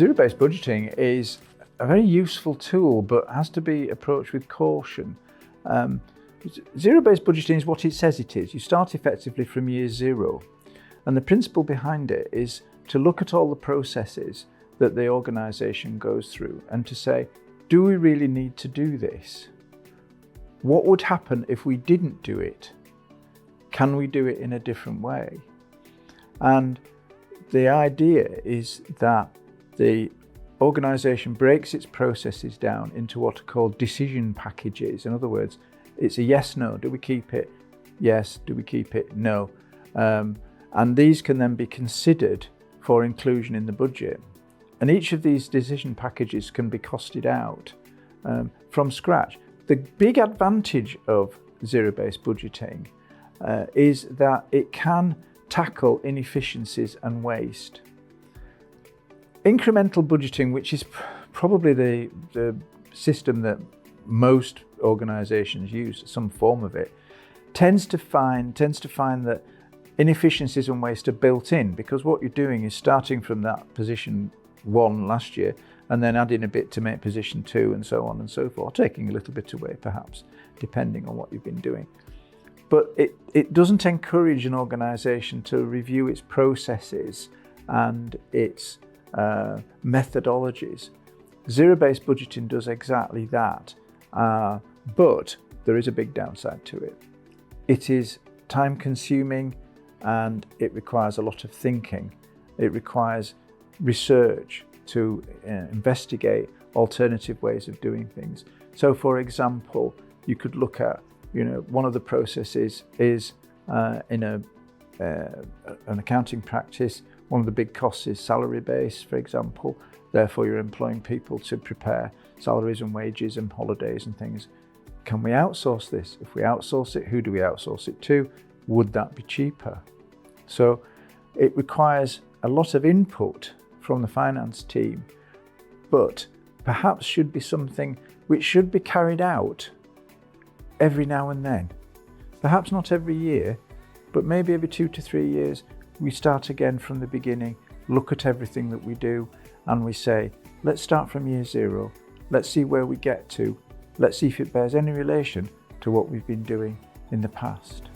Zero-based budgeting is a very useful tool, but has to be approached with caution. Zero-based budgeting is what it says it is. You start effectively from year zero. And the principle behind it is to look at all the processes that the organisation goes through and to say, do we really need to do this? What would happen if we didn't do it? Can we do it in a different way? And the idea is that the organisation breaks its processes down into what are called decision packages. In other words, it's a yes, no. Do we keep it? Yes. Do we keep it? No. And these can then be considered for inclusion in the budget. And each of these decision packages can be costed out from scratch. The big advantage of zero-based budgeting is that it can tackle inefficiencies and waste. Incremental budgeting, which is probably the system that most organisations use, some form of it, tends to find that inefficiencies and waste are built in, because what you're doing is starting from that position 1 last year and then adding a bit to make position 2 and so on and so forth, taking a little bit away perhaps, depending on what you've been doing. But it doesn't encourage an organisation to review its processes and its methodologies. Zero-based budgeting does exactly that, but there is a big downside to it. It is time-consuming and it requires a lot of thinking. It requires research to investigate alternative ways of doing things. So, for example, you could look at, one of the processes is in an accounting practice, one of the big costs is salary base, for example. Therefore, you're employing people to prepare salaries and wages and holidays and things. Can we outsource this? If we outsource it, who do we outsource it to? Would that be cheaper? So it requires a lot of input from the finance team, but perhaps should be something which should be carried out every now and then. Perhaps not every year, but maybe every 2 to 3 years, we start again from the beginning, look at everything that we do, and we say, let's start from year zero. Let's see where we get to. Let's see if it bears any relation to what we've been doing in the past.